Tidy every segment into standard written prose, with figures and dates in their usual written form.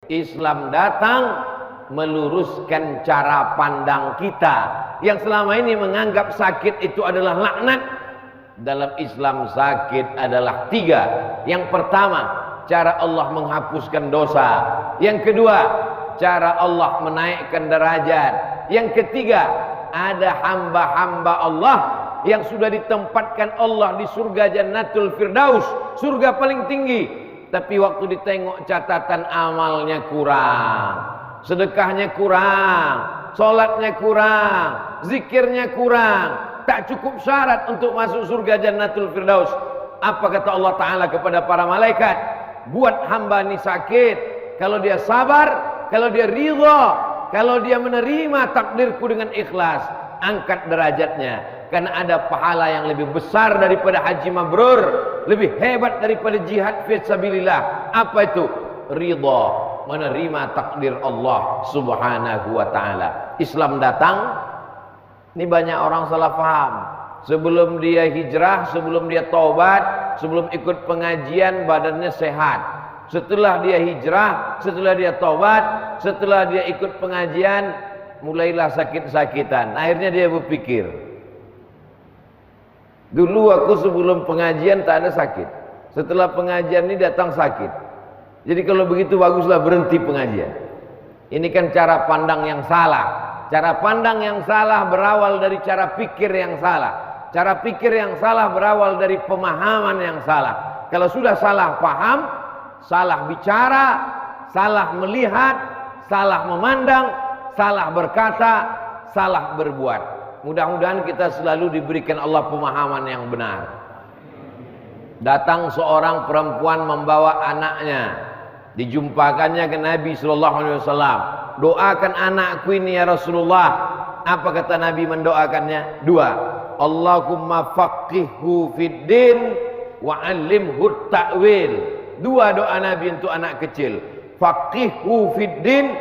Islam datang meluruskan cara pandang kita yang selama ini menganggap sakit itu adalah laknat. Dalam Islam sakit adalah 3. Yang pertama, cara Allah menghapuskan dosa. Yang kedua, cara Allah menaikkan derajat. Yang ketiga, ada hamba-hamba Allah yang sudah ditempatkan Allah di surga Jannatul Firdaus, surga paling tinggi. Tapi waktu ditengok catatan amalnya kurang, sedekahnya kurang, sholatnya kurang, zikirnya kurang, tak cukup syarat untuk masuk surga Jannatul Firdaus. Apa kata Allah Ta'ala kepada para malaikat? Buat hamba ini sakit, kalau dia sabar, kalau dia ridha, kalau dia menerima takdirku dengan ikhlas, angkat derajatnya. Karena ada pahala yang lebih besar daripada haji mabrur, lebih hebat daripada jihad fi sabilillah. Apa itu? Ridha, menerima takdir Allah Subhanahu wa Ta'ala. Islam datang. Ini banyak orang salah paham. Sebelum dia hijrah, sebelum dia taubat, sebelum ikut pengajian badannya sehat. Setelah dia hijrah, setelah dia taubat, setelah dia ikut pengajian, mulailah sakit-sakitan. Akhirnya dia berpikir, dulu aku sebelum pengajian tak ada sakit, setelah pengajian ini datang sakit. Jadi kalau begitu baguslah berhenti pengajian. Ini kan cara pandang yang salah. Cara pandang yang salah berawal dari cara pikir yang salah. Cara pikir yang salah berawal dari pemahaman yang salah. Kalau sudah salah paham, salah bicara, salah melihat, salah memandang, salah berkata, salah berbuat. Mudah-mudahan kita selalu diberikan Allah pemahaman yang benar. Datang seorang perempuan membawa anaknya, dijumpakannya ke Nabi SAW. Doakan anakku ini ya Rasulullah. Apa kata Nabi mendoakannya? 2. Allahumma faqihhu fid din wa 'allimhu ta'wil. 2 doa Nabi untuk anak kecil. Faqihhu fid din,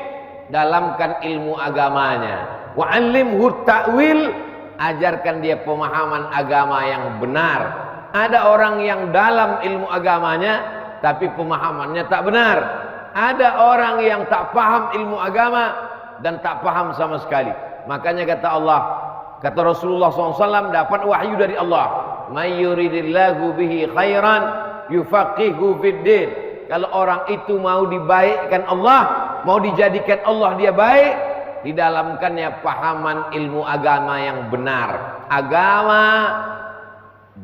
dalamkan ilmu agamanya. Wa 'allimhu ta'wil, ajarkan dia pemahaman agama yang benar. Ada orang yang dalam ilmu agamanya tapi pemahamannya tak benar. Ada orang yang tak paham ilmu agama dan tak paham sama sekali. Makanya kata Allah, kata Rasulullah SAW, dapat wahyu dari Allah, may yuridillahu bihi khairan yufaqihu fid din. Kalau orang itu mau dibaikkan Allah, mau dijadikan Allah dia baik, didalamkannya pahaman ilmu agama yang benar. Agama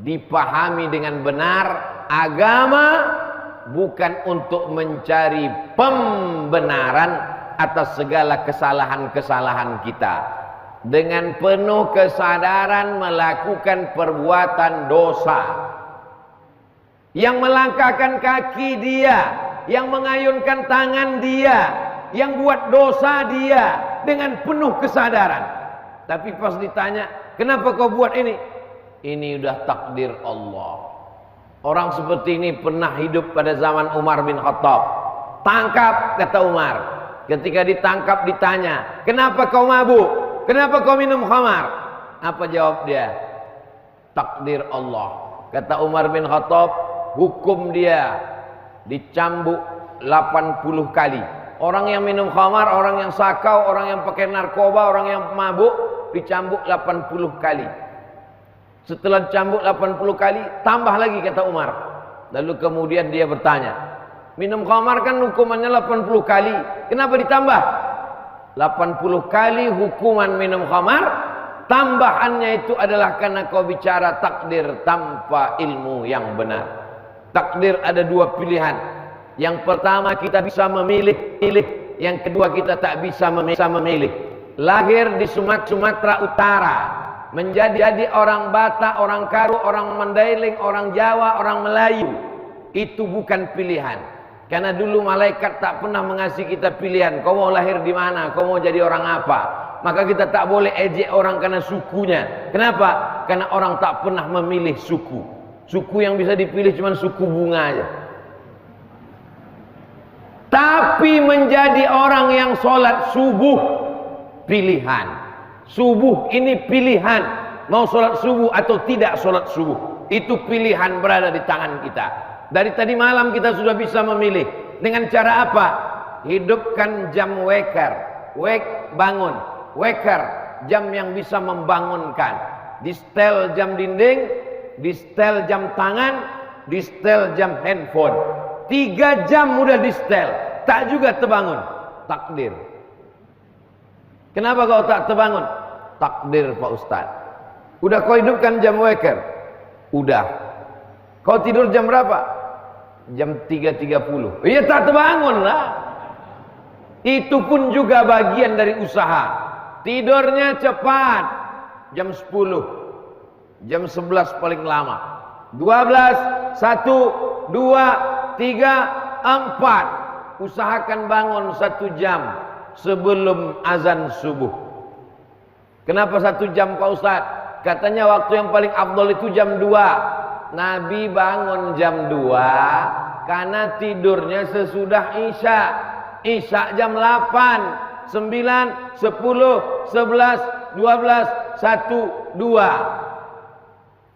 dipahami dengan benar. Agama bukan untuk mencari pembenaran atas segala kesalahan-kesalahan kita. Dengan penuh kesadaran melakukan perbuatan dosa, yang melangkahkan kaki dia, yang mengayunkan tangan dia, yang buat dosa dia, dengan penuh kesadaran. Tapi pas ditanya, kenapa kau buat ini? Ini udah takdir Allah. Orang seperti ini pernah hidup pada zaman Umar bin Khattab. Tangkap, kata Umar. Ketika ditangkap ditanya, kenapa kau mabuk? Kenapa kau minum khamar? Apa jawab dia? Takdir Allah. Kata Umar bin Khattab, hukum dia dicambuk 80 kali. Orang yang minum khamar, orang yang sakau, orang yang pakai narkoba, orang yang mabuk, dicambuk 80 kali. Setelah dicambuk 80 kali, tambah lagi kata Umar. Lalu kemudian dia bertanya, minum khamar kan hukumannya 80 kali, kenapa ditambah? 80 kali hukuman minum khamar, tambahannya itu adalah karena kau bicara takdir tanpa ilmu yang benar. Takdir ada 2 pilihan. Yang pertama kita bisa memilih, yang kedua kita tak bisa memilih. Lahir di Sumatera Utara, menjadi orang Batak, orang Karo, orang Mandailing, orang Jawa, orang Melayu, itu bukan pilihan. Karena dulu malaikat tak pernah mengasih kita pilihan. Kau mau lahir di mana? Kau mau jadi orang apa? Maka kita tak boleh ejek orang karena sukunya. Kenapa? Karena orang tak pernah memilih suku. Suku yang bisa dipilih cuma suku bunga aja. Tapi menjadi orang yang sholat subuh, pilihan. Subuh ini pilihan, mau sholat subuh atau tidak sholat subuh, itu pilihan berada di tangan kita. Dari tadi malam kita sudah bisa memilih. Dengan cara apa? hidupkan jam weker. Wake, bangun. Weker, jam yang bisa membangunkan. Di setel jam dinding, di setel jam tangan, di setel jam handphone. 3 jam udah di setel, tak juga terbangun. Takdir. Kenapa kau tak terbangun? Takdir Pak Ustaz. Udah kau hidupkan jam weker? Udah. Kau tidur jam berapa? Jam 3.30. Iya tak terbangun lah. Itu pun juga bagian dari usaha. Tidurnya cepat. Jam 10. Jam 11 paling lama. 12, 1, 2, 3, 4. Usahakan bangun 1 jam sebelum azan subuh. Kenapa 1 jam Pak Ustaz? Katanya waktu yang paling afdol itu jam 2. Nabi bangun jam 2 karena tidurnya sesudah Isya. Isya jam 8, 9, 10, 11, 12, 1, 2.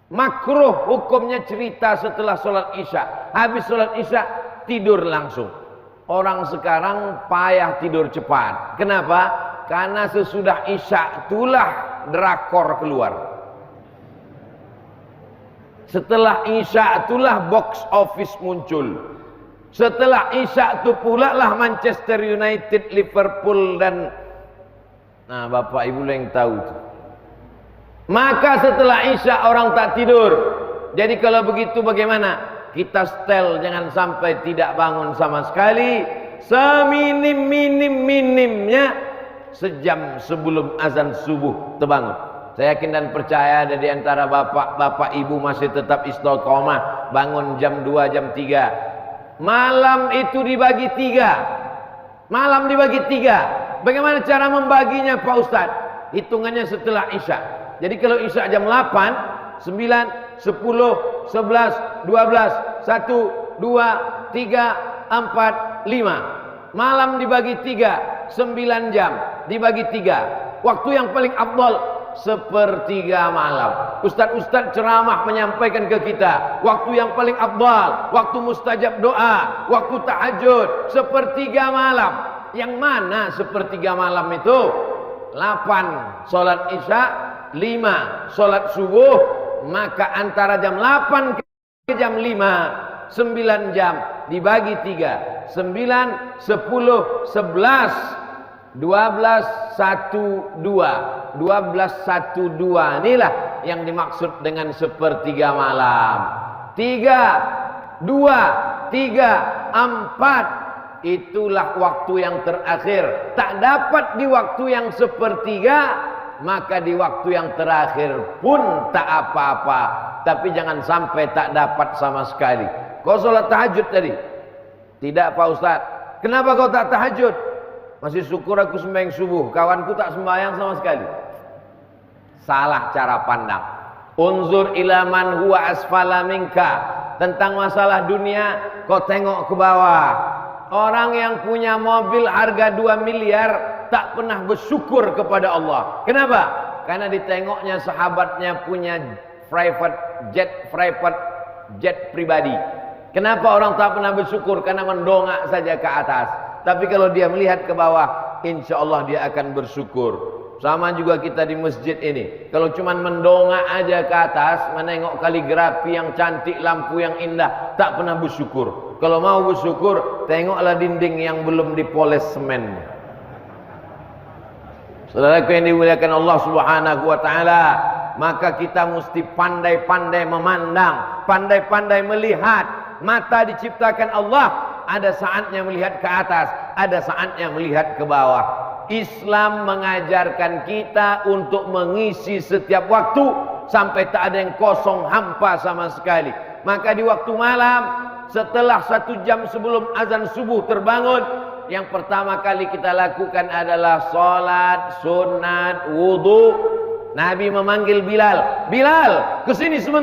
Makruh hukumnya cerita setelah sholat Isya. Habis sholat Isya tidur langsung. Orang sekarang payah tidur cepat. Kenapa? Karena sesudah Isya itulah drakor keluar. Setelah Isya itulah box office muncul. Setelah Isya itu pula lah Manchester United, Liverpool dan Bapak Ibu yang tahu itu. Maka setelah Isya orang tak tidur. Jadi kalau begitu bagaimana? Kita setel jangan sampai tidak bangun sama sekali. Seminim-minimnya sejam sebelum azan subuh terbangun. Saya yakin dan percaya ada di antara bapak ibu masih tetap istiqomah bangun jam 2, jam 3. Malam itu dibagi 3. Malam dibagi 3. Bagaimana cara membaginya Pak Ustaz? Hitungannya setelah Isya. Jadi kalau Isya jam 8, 9, 10, 11, 12, 1, 2, 3, 4, 5. Malam dibagi 3, 9 jam dibagi 3. Waktu yang paling afdal 1/3 malam. Ustaz-ustaz ceramah menyampaikan ke kita waktu yang paling afdal, waktu mustajab doa, waktu tahajud 1/3 malam. Yang mana 1/3 malam itu? 8 sholat Isya, 5 sholat subuh. Maka antara jam 8 ke jam 5 9 jam dibagi 3. 9, 10, 11, 12, 1, 2. 12, 1, 2. Inilah yang dimaksud dengan 1/3 malam. 3, 2, 3, 4. Itulah waktu yang terakhir. Tak dapat di waktu yang 1/3, maka di waktu yang terakhir pun tak apa-apa. Tapi jangan sampai tak dapat sama sekali. Kau sholat tahajud tadi? Tidak Pak Ustaz. Kenapa kau tak tahajud? Masih syukur aku sembahyang subuh, kawanku tak sembahyang sama sekali. Salah cara pandang. Unzur ila man huwa asfala minka. Tentang masalah dunia, kau tengok ke bawah. Orang yang punya mobil harga 2 miliar tak pernah bersyukur kepada Allah. Kenapa? Karena ditengoknya sahabatnya punya private jet pribadi. Kenapa orang tak pernah bersyukur? Karena mendongak saja ke atas. Tapi kalau dia melihat ke bawah, insya Allah dia akan bersyukur. Sama juga kita di masjid ini. Kalau cuma mendongak aja ke atas, menengok kaligrafi yang cantik, lampu yang indah, tak pernah bersyukur. Kalau mau bersyukur, tengoklah dinding yang belum dipoles semen. Saudaraku yang dimuliakan Allah Subhanahu wa taala, maka kita mesti pandai-pandai memandang, pandai-pandai melihat. Mata diciptakan Allah, ada saatnya melihat ke atas, ada saatnya melihat ke bawah. Islam mengajarkan kita untuk mengisi setiap waktu sampai tak ada yang kosong, hampa sama sekali. Maka di waktu malam, setelah 1 jam sebelum azan subuh terbangun, yang pertama kali kita lakukan adalah sholat sunat wudu. Nabi memanggil Bilal, Bilal, kesini sebentar.